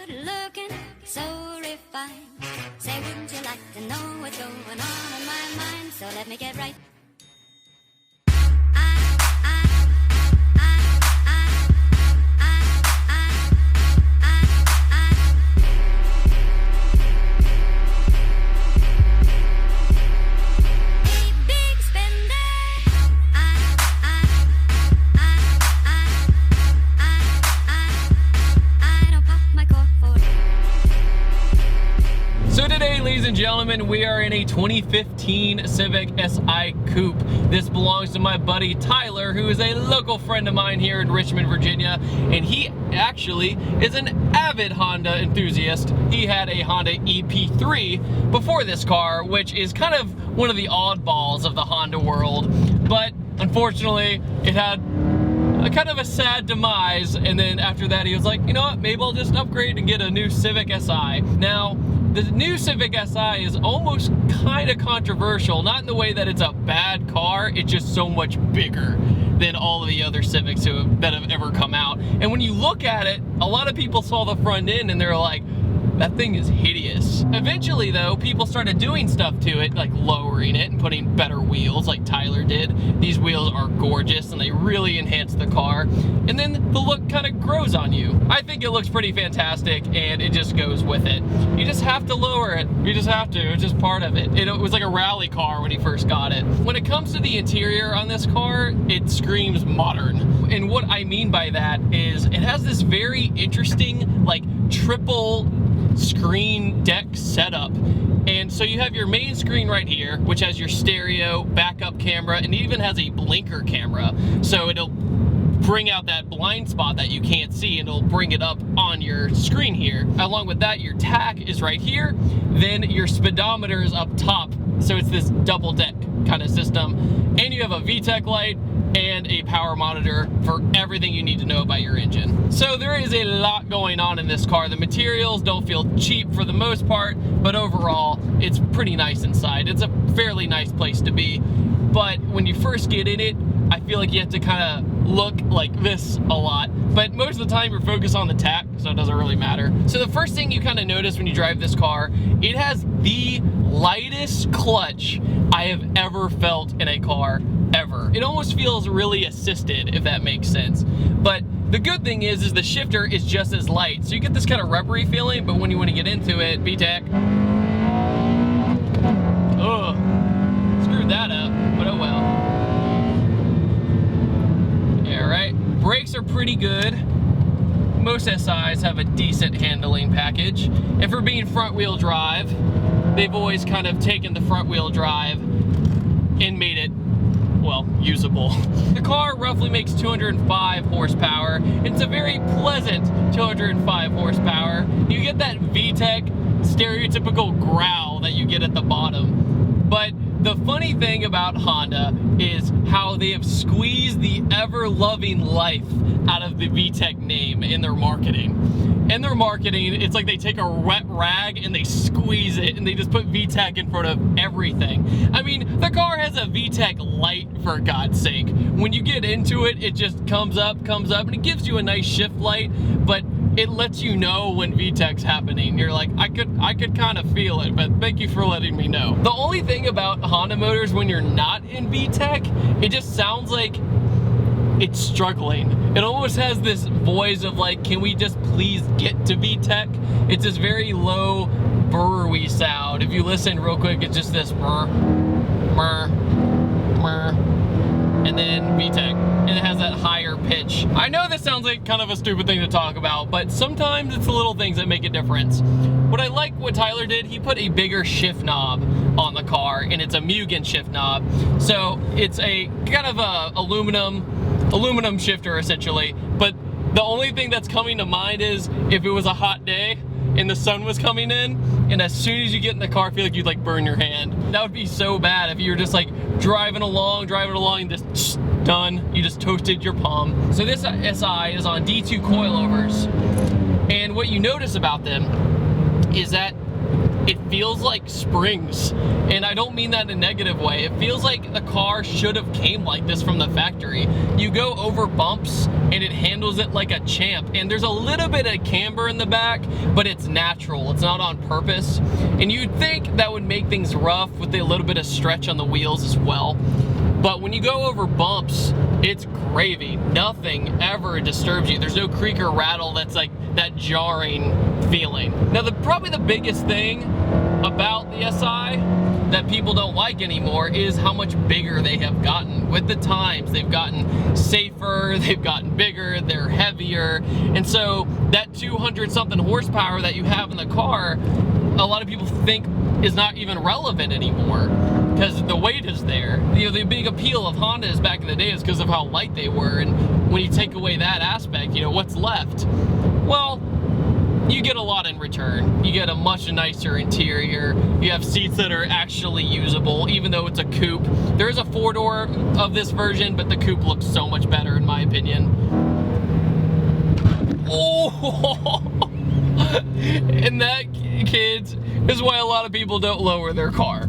good looking, so refined. Say, wouldn't you like to know what's going on in my mind? So let me get right. So today, ladies and gentlemen, we are in a 2015 Civic Si Coupe. This belongs to my buddy Tyler, who is a local friend of mine here in Richmond, Virginia, and he actually is an avid Honda enthusiast. He had a Honda EP3 before this car, which is kind of one of the oddballs of the Honda world, but unfortunately, it had a kind of a sad demise, and then after that he was like, you know what, maybe I'll just upgrade and get a new Civic Si. Now, the new Civic Si is almost kind of controversial, not in the way that it's a bad car, it's just so much bigger than all of the other Civics that have ever come out. And when you look at it, a lot of people saw the front end and they're like, that thing is hideous. Eventually though, people started doing stuff to it, like lowering it and putting better wheels like Tyler did. These wheels are gorgeous and they really enhance the car. And then the look kind of grows on you. I think it looks pretty fantastic and it just goes with it. You just have to lower it. You just have to, it's just part of it. It was like a rally car when he first got it. When it comes to the interior on this car, it screams modern. And what I mean by that is it has this very interesting, like triple screen deck setup. And so you have your main screen right here, which has your stereo, backup camera, and it even has a blinker camera. So it'll bring out that blind spot that you can't see and it'll bring it up on your screen here. Along with that, your tach is right here. Then your speedometer is up top. So it's this double deck kind of system. And you have a VTEC light and a power monitor for everything you need to know about your engine. So there is a lot going on in this car. The materials don't feel cheap for the most part, but overall, it's pretty nice inside. It's a fairly nice place to be. But when you first get in it, I feel like you have to kind of look like this a lot. But most of the time you're focused on the tach, so it doesn't really matter. So the first thing you kind of notice when you drive this car, it has the lightest clutch I have ever felt in a car, ever. It almost feels really assisted, if that makes sense. But the good thing is the shifter is just as light. So you get this kind of rubbery feeling, but when you want to get into it, VTEC. Ugh, screwed that up, but oh well. Yeah, right. Brakes are pretty good. Most SIs have a decent handling package. And for being front wheel drive, they've always kind of taken the front wheel drive and made it, well, usable. The car roughly makes 205 horsepower. It's a very pleasant 205 horsepower. You get that VTEC stereotypical growl that you get at the bottom. But the funny thing about Honda is how they have squeezed the ever-loving life out of the VTEC name in their marketing. In their marketing, it's like they take a wet rag and they squeeze it and they just put VTEC in front of everything. I mean, the car has a VTEC light, for God's sake. When you get into it, it just comes up, and it gives you a nice shift light, but it lets you know when VTEC's happening. You're like, I could kind of feel it, but thank you for letting me know. The only thing about Honda motors when you're not in VTEC, it just sounds like it's struggling. It almost has this voice of like, can we just please get to VTEC? It's this very low burr-y sound. If you listen real quick, it's just this murr, murr, murr, and then VTEC, and it has that higher pitch. I know this sounds like kind of a stupid thing to talk about, but sometimes it's the little things that make a difference. What I like what Tyler did, he put a bigger shift knob on the car, and it's a Mugen shift knob. So it's a kind of a aluminum shifter essentially, but the only thing that's coming to mind is if it was a hot day and the sun was coming in, and as soon as you get in the car, I feel like you'd like burn your hand. That would be so bad if you were just like driving along, and just done. You just toasted your palm. So this SI is on D2 coilovers, and what you notice about them is that it feels like springs. And I don't mean that in a negative way. It feels like the car should have came like this from the factory. You go over bumps and it handles it like a champ. And there's a little bit of camber in the back, but it's natural. It's not on purpose. And you'd think that would make things rough with a little bit of stretch on the wheels as well. But when you go over bumps, it's gravy. Nothing ever disturbs you. There's no creak or rattle that's like that jarring feeling. Now, probably the biggest thing about the SI that people don't like anymore is how much bigger they have gotten. With the times, they've gotten safer, they've gotten bigger, they're heavier. And so that 200 something horsepower that you have in the car, a lot of people think is not even relevant anymore because the weight is there. You know, the big appeal of Hondas back in the day is because of how light they were, and when you take away that aspect, you know, what's left? Well, you get a lot in return. You get a much nicer interior. You have seats that are actually usable, even though it's a coupe. There is a 4-door of this version, but the coupe looks so much better in my opinion. Oh! And that, kids, is why a lot of people don't lower their car.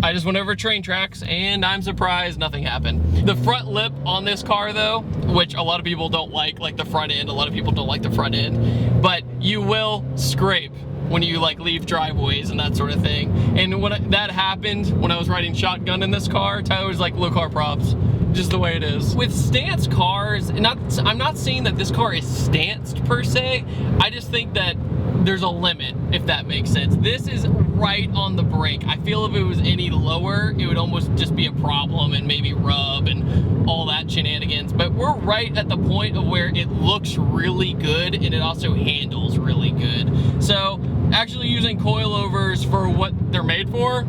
I just went over train tracks and I'm surprised nothing happened. The front lip on this car though, which a lot of people don't like the front end, a lot of people don't like the front end, but you will scrape when you like leave driveways and that sort of thing. And when that happened, when I was riding shotgun in this car, Tyler was like, low car props. Just the way it is. With stance cars, I'm not saying that this car is stanced per se, I just think that there's a limit, if that makes sense. This is right on the brink. I feel if it was any lower, it would almost just be a problem and maybe rub and all that shenanigans. But we're right at the point of where it looks really good and it also handles really good. So actually using coilovers for what they're made for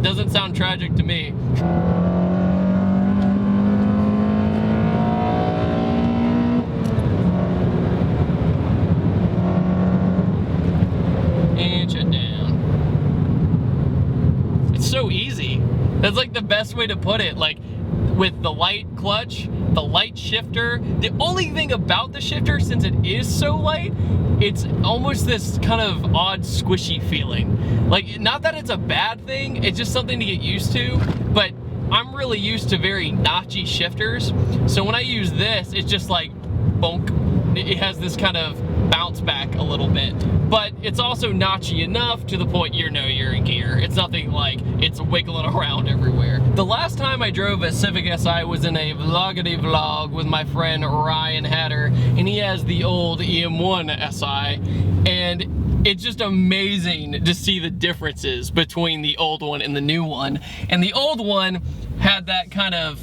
doesn't sound tragic to me. So easy. That's like the best way to put it. Like with the light clutch, the light shifter, the only thing about the shifter, since it is so light, it's almost this kind of odd squishy feeling. Like, not that it's a bad thing, it's just something to get used to, but I'm really used to very notchy shifters. So when I use this, it's just like bonk. It has this kind of bounce back a little bit, but it's also notchy enough to the point you're in gear. It's nothing like it's wiggling around everywhere. The last time I drove a Civic Si was in a Giggity vlog with my friend Ryan Hatter, and he has the old EM1 SI, and it's just amazing to see the differences between the old one and the new one. And the old one had that kind of,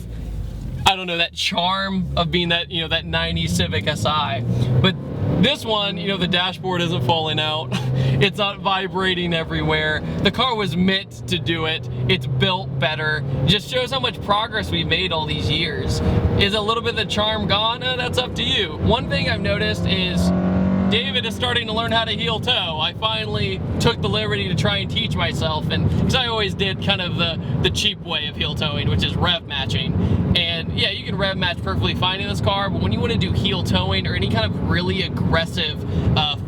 I don't know, that charm of being that, you know, that 90s Civic Si. But this one, you know, the dashboard isn't falling out. It's not vibrating everywhere. The car was meant to do it. It's built better. It just shows how much progress we've made all these years. Is a little bit of the charm gone? That's up to you. One thing I've noticed is David is starting to learn how to heel toe. I finally took the liberty to try and teach myself, and because I always did kind of the cheap way of heel towing, which is rev matching. And yeah, you can rev match perfectly fine in this car, but when you want to do heel towing or any kind of really aggressive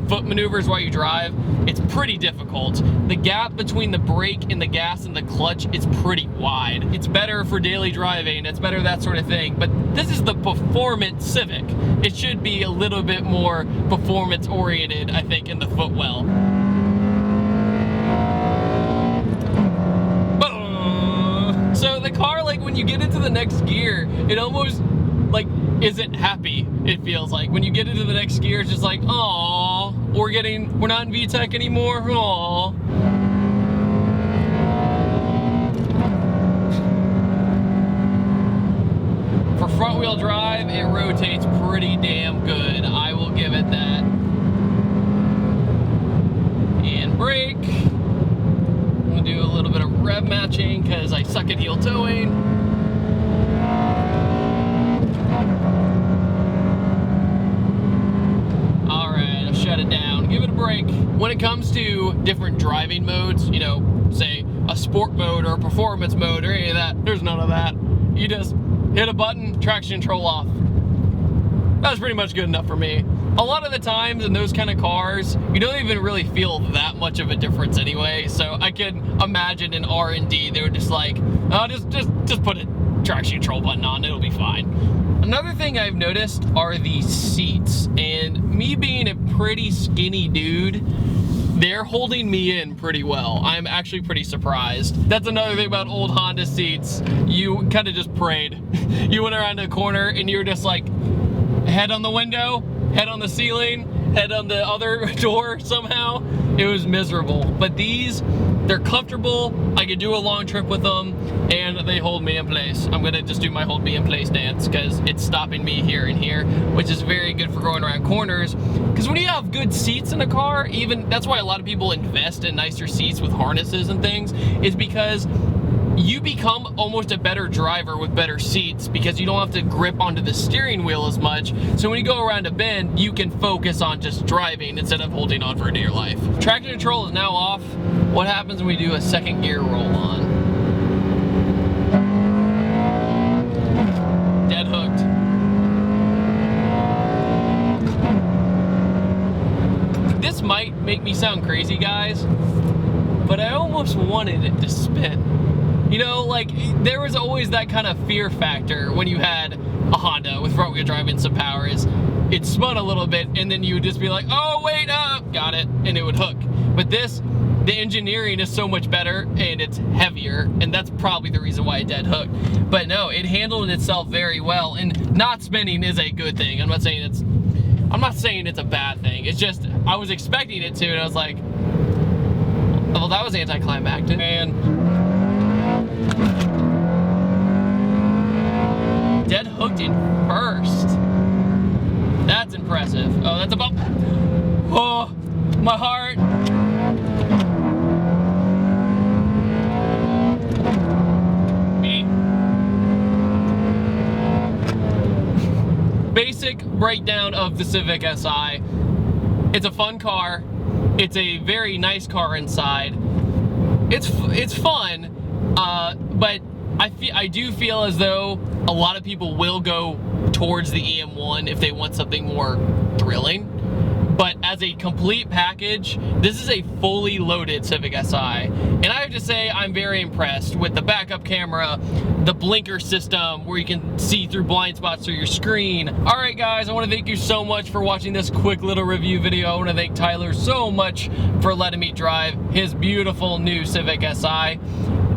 foot maneuvers while you drive, it's pretty difficult. The gap between the brake and the gas and the clutch is pretty wide. It's better for daily driving, it's better that sort of thing, but this is the performance Civic. It should be a little bit more performance oriented, I think, in the footwell. So the car, like when you get into the next gear, it almost like isn't happy, it feels like. When you get into the next gear, it's just like, aww, we're not in VTEC anymore, aww. For front wheel drive, it rotates pretty damn good. I will give it that. And brake. I'm gonna do a little bit of rev matching because I suck at heel towing. All right, I'll shut it down. Give it a break. When it comes to different driving modes, you know, say a sport mode or a performance mode or any of that, there's none of that. You just hit a button, traction control off. That was pretty much good enough for me. a lot of the times in those kind of cars, you don't even really feel that much of a difference anyway. So I could imagine in R&D, they were just like, oh, just put a traction control button on, it'll be fine. Another thing I've noticed are the seats, and me being a pretty skinny dude, they're holding me in pretty well. I'm actually pretty surprised. That's another thing about old Honda seats. You kind of just prayed. You went around a corner and you were just like, head on the window, head on the ceiling, head on the other door somehow. It was miserable. But these, they're comfortable. I could do a long trip with them, and they hold me in place. I'm gonna just do my hold me in place dance because it's stopping me here and here, which is very good for going around corners. Because when you have good seats in a car, even that's why a lot of people invest in nicer seats with harnesses and things, is because you become almost a better driver with better seats because you don't have to grip onto the steering wheel as much. So when you go around a bend, you can focus on just driving instead of holding on for dear life. Traction control is now off. What happens when we do a second gear roll on? Dead hooked. This might make me sound crazy, guys, but I almost wanted it to spin. You know, like, there was always that kind of fear factor when you had a Honda with front wheel drive and some power. It spun a little bit, and then you would just be like, oh, wait, got it, and it would hook. But this, the engineering is so much better, and it's heavier, and that's probably the reason why it dead hooked. But no, it handled itself very well, and not spinning is a good thing. I'm not saying it's a bad thing. It's just, I was expecting it to, and I was like, well, that was anticlimactic. And dead hooked in first. That's impressive. Oh, that's about, oh, my heart. Me. Basic breakdown of the Civic Si. It's a fun car. It's a very nice car inside. It's fun, but I do feel as though a lot of people will go towards the EM1 if they want something more thrilling. But as a complete package, this is a fully loaded Civic Si. And I have to say, I'm very impressed with the backup camera, the blinker system where you can see through blind spots through your screen. All right, guys, I want to thank you so much for watching this quick little review video. I want to thank Tyler so much for letting me drive his beautiful new Civic Si.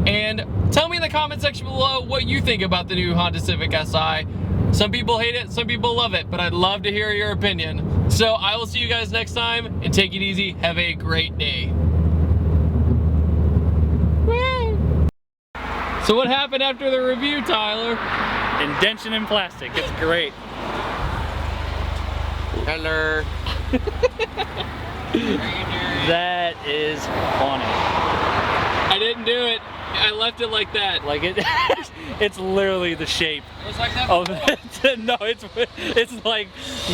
And tell me in the comment section below what you think about the new Honda Civic Si. Some people hate it, some people love it, but I'd love to hear your opinion. So I will see you guys next time, and take it easy. Have a great day. Woo! So what happened after the review, Tyler? Indention in plastic. It's great. Hello. That is funny. I didn't do it. I left it like that. Like it, it's literally the shape. It was like that before? No, it's like,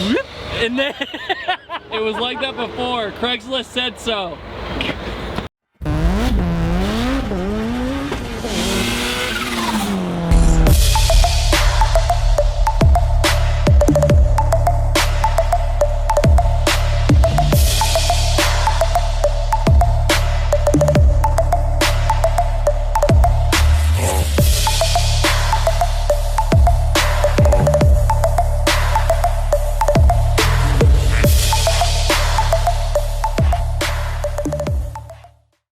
whoop, and then it was like that before. Craigslist said so.